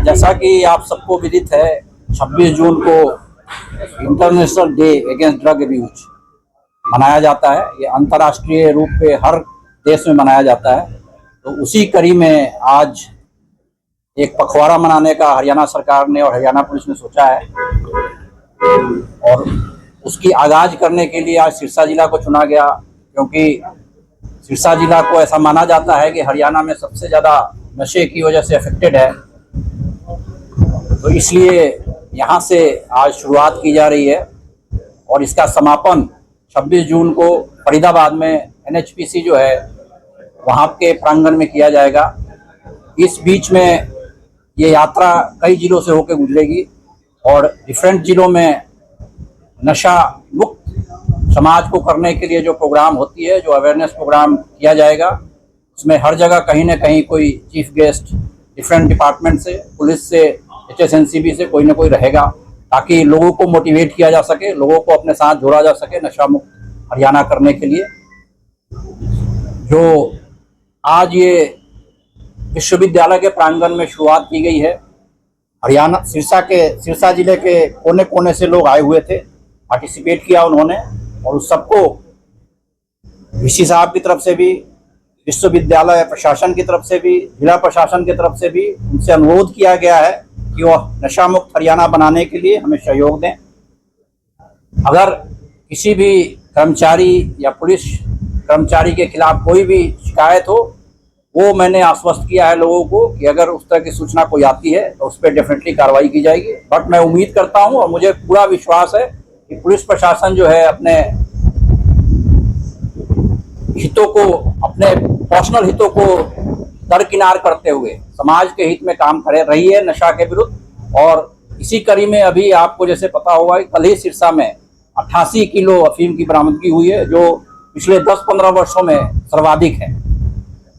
जैसा कि आप सबको विदित है, 26 जून को international day against drug abuse मनाया जाता है। ये अंतर्राष्ट्रीय रूप पे हर देश में मनाया जाता है। तो उसी कड़ी में आज एक पखवाड़ा मनाने का हरियाणा सरकार ने और हरियाणा पुलिस ने सोचा है, और उसकी आगाज करने के लिए आज सिरसा जिला को चुना गया, क्योंकि सिरसा जिला को ऐसा माना जाता है कि हरियाणा में सबसे ज़्यादा नशे की वजह से अफेक्टेड है। तो इसलिए यहाँ से आज शुरुआत की जा रही है और इसका समापन 26 जून को फरीदाबाद में NHPC जो है वहाँ के प्रांगण में किया जाएगा। इस बीच में ये यात्रा कई जिलों से होकर गुजरेगी और डिफरेंट जिलों में नशा मुक्त समाज को करने के लिए जो प्रोग्राम होती है, जो अवेयरनेस प्रोग्राम किया जाएगा, उसमें हर जगह कहीं ना कहीं कोई चीफ गेस्ट डिफरेंट डिपार्टमेंट से, पुलिस से, HSNCB से कोई ना कोई रहेगा, ताकि लोगों को मोटिवेट किया जा सके, लोगों को अपने साथ जोड़ा जा सके नशा मुक्त हरियाणा करने के लिए। जो आज ये विश्वविद्यालय के प्रांगण में शुरुआत की गई है, हरियाणा सिरसा जिले के कोने कोने से लोग आए हुए थे, पार्टिसिपेट किया उन्होंने, और उस सबको VC साहब की तरफ से भी, विश्वविद्यालय प्रशासन की तरफ से भी, जिला प्रशासन की तरफ से भी उनसे अनुरोध किया गया है कि वह नशा मुक्त हरियाणा बनाने के लिए हमें सहयोग दें। अगर किसी भी कर्मचारी या पुलिस कर्मचारी के खिलाफ कोई भी शिकायत हो, वो मैंने आश्वस्त किया है लोगों को कि अगर उस तरह की सूचना कोई आती है तो उस पर डेफिनेटली कार्रवाई की जाएगी। बट मैं उम्मीद करता हूँ और मुझे पूरा विश्वास है कि पुलिस प्रशासन जो है अपने हितों को, अपने पर्सनल हितों को दरकिनार करते हुए समाज के हित में काम कर रही है नशा के विरुद्ध। और इसी कड़ी में अभी आपको जैसे पता होगा कि कल ही सिरसा में 88 किलो अफीम की बरामदगी हुई है, जो पिछले 10-15 वर्षों में सर्वाधिक है।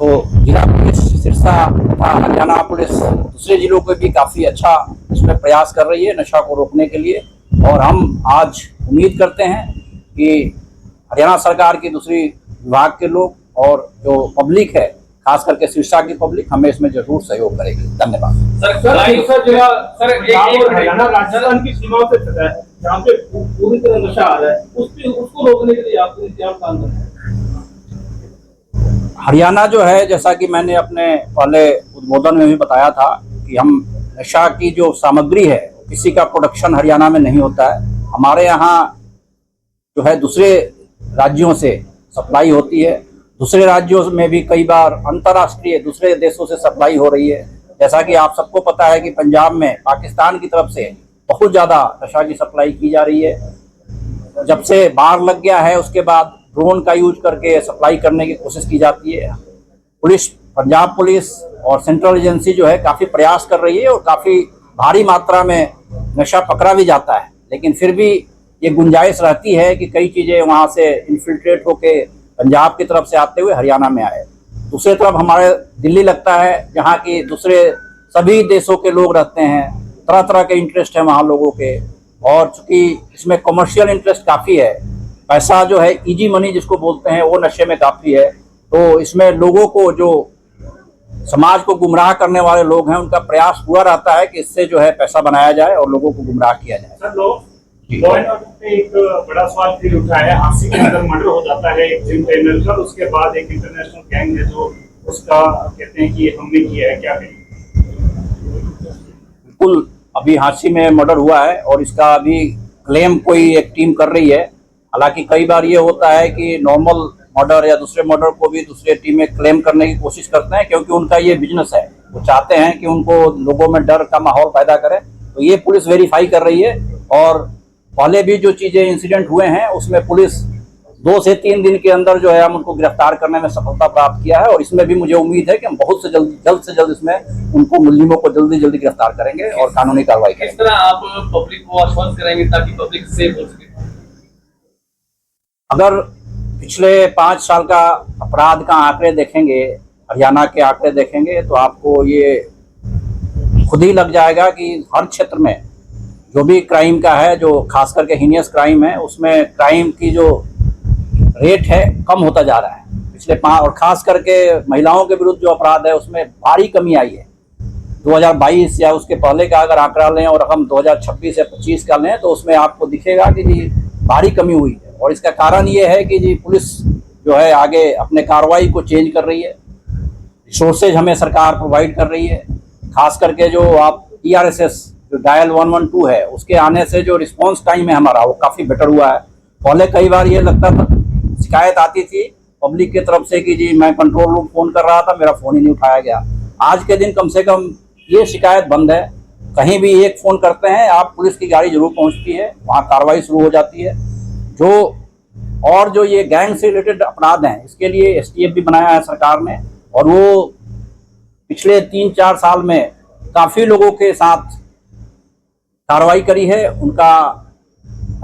तो जिला पुलिस सिरसा तथा हरियाणा पुलिस दूसरे जिलों को भी काफ़ी अच्छा इसमें प्रयास कर रही है नशा को रोकने के लिए। और हम आज उम्मीद करते हैं कि हरियाणा सरकार की दूसरी विभाग के लोग और जो पब्लिक है, खास करके सिरसा की पब्लिक, हमें इसमें जरूर सहयोग करेगी। धन्यवाद। हरियाणा राजस्थान की सीमाओं से सटा है, जहाँ पे पूरी तरह नशा आ रहा है, उसको रोकने के लिए आपको क्या काम करना है? हरियाणा जो है, जैसा कि मैंने अपने पहले उद्बोधन में भी बताया था कि हम नशा की जो सामग्री है, किसी का प्रोडक्शन हरियाणा में नहीं होता है। हमारे यहाँ जो है दूसरे राज्यों से सप्लाई होती है, दूसरे राज्यों में भी कई बार अंतर्राष्ट्रीय दूसरे देशों से सप्लाई हो रही है। जैसा कि आप सबको पता है कि पंजाब में पाकिस्तान की तरफ से बहुत ज़्यादा नशा की सप्लाई की जा रही है। जब से बाढ़ लग गया है उसके बाद ड्रोन का यूज करके सप्लाई करने की कोशिश की जाती है। पुलिस, पंजाब पुलिस और सेंट्रल एजेंसी जो है काफ़ी प्रयास कर रही है और काफ़ी भारी मात्रा में नशा पकड़ा भी जाता है, लेकिन फिर भी ये गुंजाइश रहती है कि कई चीज़ें वहाँ से इन्फिल्ट्रेट होके पंजाब की तरफ से आते हुए हरियाणा में आए। दूसरी तरफ हमारे दिल्ली लगता है, जहाँ की दूसरे सभी देशों के लोग रहते हैं, तरह तरह के इंटरेस्ट हैं वहाँ लोगों के, और चूँकि इसमें कमर्शियल इंटरेस्ट काफ़ी है, पैसा जो है इजी मनी जिसको बोलते हैं, वो नशे में काफ़ी है। तो इसमें लोगों को, जो समाज को गुमराह करने वाले लोग हैं, उनका प्रयास हुआ रहता है कि इससे जो है पैसा बनाया जाए और लोगों को गुमराह किया जाए। सर, लॉ एंड ऑर्डर पे एक बड़ा सवाल फिर उठा है। हादसे के अंदर मर्डर हो जाता है एक जिम ट्रेनर का, उसके बाद एक इंटरनेशनल गैंग है जो उसका कहते हैं कि हमने किया है, क्या करें? बिल्कुल, अभी हादसे में मर्डर हुआ है और इसका अभी क्लेम कोई एक टीम कर रही है। हालांकि कई बार ये होता है कि नॉर्मल मर्डर या दूसरे मर्डर को भी दूसरे टीमें क्लेम करने की कोशिश करते हैं, क्योंकि उनका ये बिजनेस है। वो चाहते हैं कि उनको लोगों में डर का माहौल पैदा करें। तो ये पुलिस वेरीफाई कर रही है, और पहले भी जो चीज़ें इंसिडेंट हुए हैं उसमें पुलिस 2 से 3 दिन के अंदर जो है हम उनको गिरफ्तार करने में सफलता प्राप्त किया है। और इसमें भी मुझे उम्मीद है कि हम बहुत से जल्द से जल्द इसमें उनको, मुलजिमों को जल्दी गिरफ्तार करेंगे और कानूनी कार्रवाई करेंगे। किस तरह आप पब्लिक को आश्वस्त कराएंगे ताकि पब्लिक सेफ हो सके? अगर पिछले 5 साल का अपराध का आंकड़े देखेंगे, हरियाणा के आंकड़े देखेंगे, तो आपको ये खुद ही लग जाएगा कि हर क्षेत्र में जो भी क्राइम का है, जो खास करके हीनियस क्राइम है, उसमें क्राइम की जो रेट है कम होता जा रहा है पिछले 5, और खास करके महिलाओं के विरुद्ध जो अपराध है उसमें भारी कमी आई है। 2022 या उसके पहले का अगर आंकड़ा लें और हम 2026 या 25 का लें तो उसमें आपको दिखेगा कि जी भारी कमी हुई है। और इसका कारण ये है कि जी पुलिस जो है आगे अपने कार्रवाई को चेंज कर रही है, रिसोर्सेज हमें सरकार प्रोवाइड कर रही है। खास करके जो आप TRSS जो डायल 112 है उसके आने से जो रिस्पांस टाइम है हमारा वो काफ़ी बेटर हुआ है। पहले कई बार ये लगता था, शिकायत आती थी पब्लिक की तरफ से कि जी मैं कंट्रोल रूम फ़ोन कर रहा था, मेरा फ़ोन ही नहीं उठाया गया। आज के दिन कम से कम ये शिकायत बंद है। कहीं भी एक फ़ोन करते हैं आप, पुलिस की गाड़ी जरूर पहुंचती है, वहाँ कार्रवाई शुरू हो जाती है। जो ये गैंग से रिलेटेड अपराध हैं इसके लिए STF भी बनाया है सरकार ने, और वो पिछले 3-4 साल में काफ़ी लोगों के साथ कार्रवाई करी है, उनका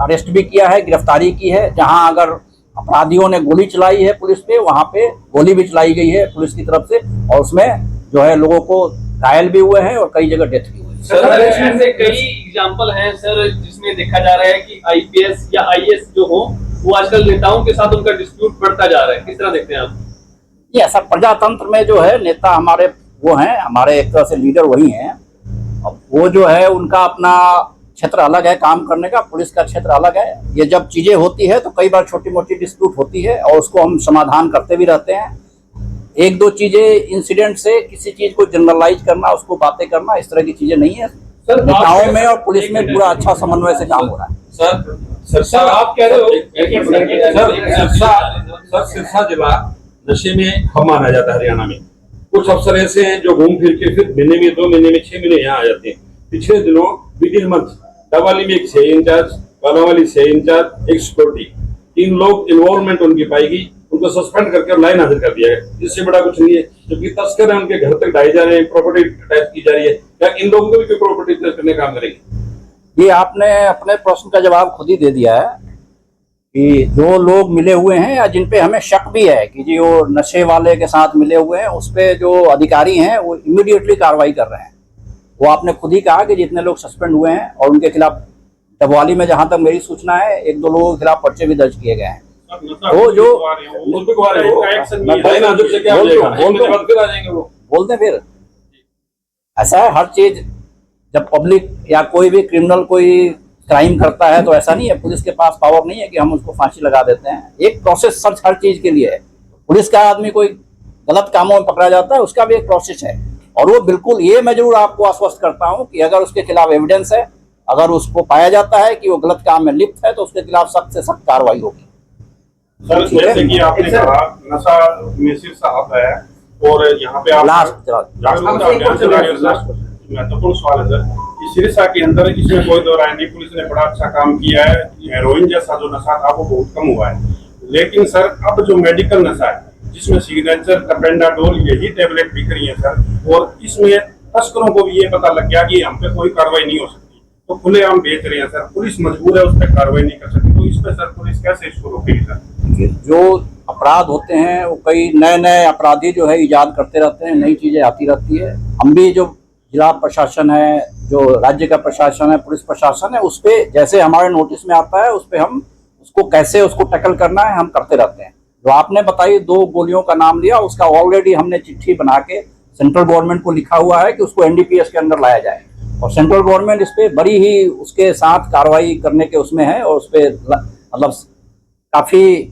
अरेस्ट भी किया है, गिरफ्तारी की है। जहां अगर अपराधियों ने गोली चलाई है पुलिस पे, वहां पे गोली भी चलाई गई है पुलिस की तरफ से, और उसमें जो है लोगों को घायल भी हुए हैं और कई जगह डेथ भी हुई है। सर ऐसे कई एग्जांपल हैं सर जिसमें देखा जा रहा है कि IPS या IAS जो हो वो आजकल नेताओं के साथ उनका डिस्प्यूट बढ़ता जा रहा है, किस तरह देखते हैं आप? ये ऐसा प्रजातंत्र में जो है नेता हमारे वो हैं, हमारे एक तरह से लीडर वही हैं। अब वो जो है उनका अपना क्षेत्र अलग है काम करने का, पुलिस का क्षेत्र अलग है। ये जब चीज़ें होती है तो कई बार छोटी मोटी डिस्प्यूट होती है और उसको हम समाधान करते भी रहते हैं। 1-2 चीज़ें इंसिडेंट से किसी चीज़ को जनरलाइज करना, उसको बातें करना, इस तरह की चीज़ें नहीं है। नेताओं में और पुलिस में पूरा अच्छा समन्वय से काम हो रहा है। सर आप कह रहे हो सर सिरसा जिला नशे में हम माना जाता है हरियाणा में। कुछ अफसर ऐसे हैं जो घूम फिर के फिर महीने में 2 महीने में 6 महीने यहाँ आ जाते हैं। पिछले दिनों विदिन मंथ डवाली में एक CI इंचार्ज, बालावाली CI इंचार्ज, एक सिक्योरिटी, 3 लोग इन्वॉल्वमेंट उनकी पाई गई, उनको सस्पेंड करके लाइन हाजिर कर दिया गया। इससे बड़ा कुछ नहीं है। जबकि तस्कर है उनके घर तक ढाई जा रहे हैं, प्रॉपर्टी अटैच की जा रही है। क्या इन लोगों को भी कोई प्रॉपर्टी करने काम करेगी? ये आपने अपने प्रश्न का जवाब खुद ही दे दिया है कि जो लोग मिले हुए हैं या जिन पे हमें शक भी है कि जी वो नशे वाले के साथ मिले हुए हैं, उस पे जो अधिकारी हैं वो इमीडिएटली कार्रवाई कर रहे हैं। वो आपने खुद ही कहा कि जितने लोग सस्पेंड हुए हैं और उनके खिलाफ डबवाली में जहां तक मेरी सूचना है 1-2 लोगों के खिलाफ पर्चे भी दर्ज किए गए हैं। तो जो बोल दें फिर ऐसा है, हर चीज जब पब्लिक या कोई भी क्रिमिनल कोई क्राइम करता है तो ऐसा नहीं है पुलिस के पास पावर नहीं है कि हम उसको फांसी लगा देते हैं। एक प्रोसेस सर्च हर चीज के लिए है। पुलिस का आदमी कोई गलत कामों में पकड़ा जाता है उसका भी एक प्रोसेस है, और वो बिल्कुल, ये मैं जरूर आपको आश्वस्त करता हूं कि अगर उसके खिलाफ एविडेंस है, अगर उसको पाया जाता है कि वो गलत काम में लिप्त है तो उसके खिलाफ सख्त से सख्त कार्रवाई होगी। सर जैसे कि आपने कहा नशा में सिरसा आता है और यहाँ पे आप महत्वपूर्ण सवाल है सर कि सिरसा के अंदर इसमें कोई दो राय नहीं, पुलिस ने बड़ा अच्छा काम किया है। हेरोइन जैसा जो नशा था वो बहुत कम हुआ है। लेकिन सर अब जो मेडिकल नशा है जिसमें सिग्नेचर, कर्पेंडाडोल यही टेबलेट बिक रही है सर, और इसमें तस्करों को भी ये पता लग गया कि हम पे कोई कार्रवाई नहीं हो सकती, तो खुलेआम बेच रहे हैं सर। पुलिस मजबूर है, उस पर कार्रवाई नहीं कर सकती, तो इस पे सर पुलिस कैसे इसको रोकेगी सर? जो अपराध होते हैं वो कई नए अपराधी जो है इजाद करते रहते हैं, नई चीजें आती रहती है। हम भी जो जिला प्रशासन है, जो राज्य का प्रशासन है, पुलिस प्रशासन है, उस पर जैसे हमारे नोटिस में आता है उस पर हम उसको कैसे उसको टैकल करना है हम करते रहते हैं। जो आपने बताई 2 गोलियों का नाम लिया, उसका ऑलरेडी हमने चिट्ठी बना के सेंट्रल गवर्नमेंट को लिखा हुआ है कि उसको NDPS के अंदर लाया जाए, और सेंट्रल गवर्नमेंट इस पर बड़ी ही उसके साथ कार्रवाई करने के उसमें है, और उस पर मतलब काफ़ी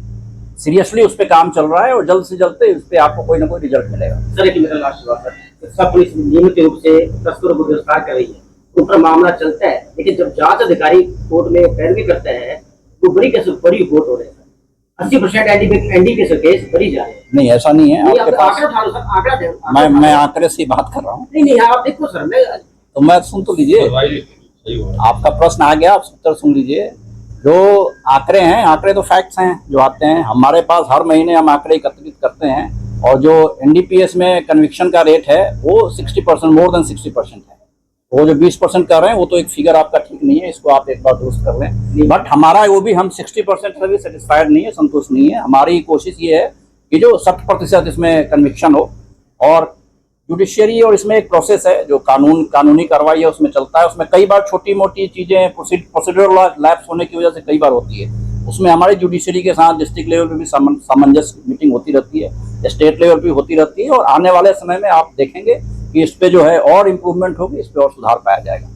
सीरियसली उस पर काम चल रहा है, और जल्द से जल्द इस पर आपको कोई ना कोई रिजल्ट मिलेगा। सर एक मेरा लास्ट सवाल सर, सब पुलिस नियमित रूप से तस्करों को गिरफ्तार कर रही है, उन पर मामला चलता है, लेकिन जब जांच अधिकारी कोर्ट में पैरवी करते हैं तो बड़ी रिपोर्ट हो रही है। 80% NDPS केस बड़ी जा रहे हैं। नहीं ऐसा नहीं है, आपके पास आंकड़ा मैं आंकड़े से बात कर रहा हूँ। नहीं आप देखो सर, तो मैं सुन तो लीजिए, आपका प्रश्न आ गया, आप उत्तर सुन लीजिए। जो आंकड़े हैं, आंकड़े तो फैक्ट्स हैं जो आते हैं हमारे पास, हर महीने हम आंकड़े एकत्रित करते हैं, और जो NDPS में कन्विक्शन का रेट है वो 60%, मोर देन 60% है। वो जो 20% कर रहे हैं वो तो एक फिगर आपका ठीक नहीं है, इसको आप एक बार दुरुस्त कर लें। बट हमारा वो भी हम 60% से भी सेटिस्फाइड नहीं है, संतुष्ट नहीं है। हमारी कोशिश ये है कि जो 60% इसमें कन्विक्शन हो, और जुडिशियरी और इसमें एक प्रोसेस है जो कानूनी कार्रवाई है उसमें चलता है। उसमें कई बार छोटी मोटी चीज़ें प्रोसीड्यूरल लैप्स होने की वजह से कई बार होती है। उसमें हमारे जुडिशरी के साथ डिस्ट्रिक्ट लेवल पे भी सामंजस्य मीटिंग होती रहती है, स्टेट लेवल पे होती रहती है, और आने वाले समय में आप देखेंगे कि इस पे जो है और इम्प्रूवमेंट होगी, इस पे और सुधार पाया जाएगा।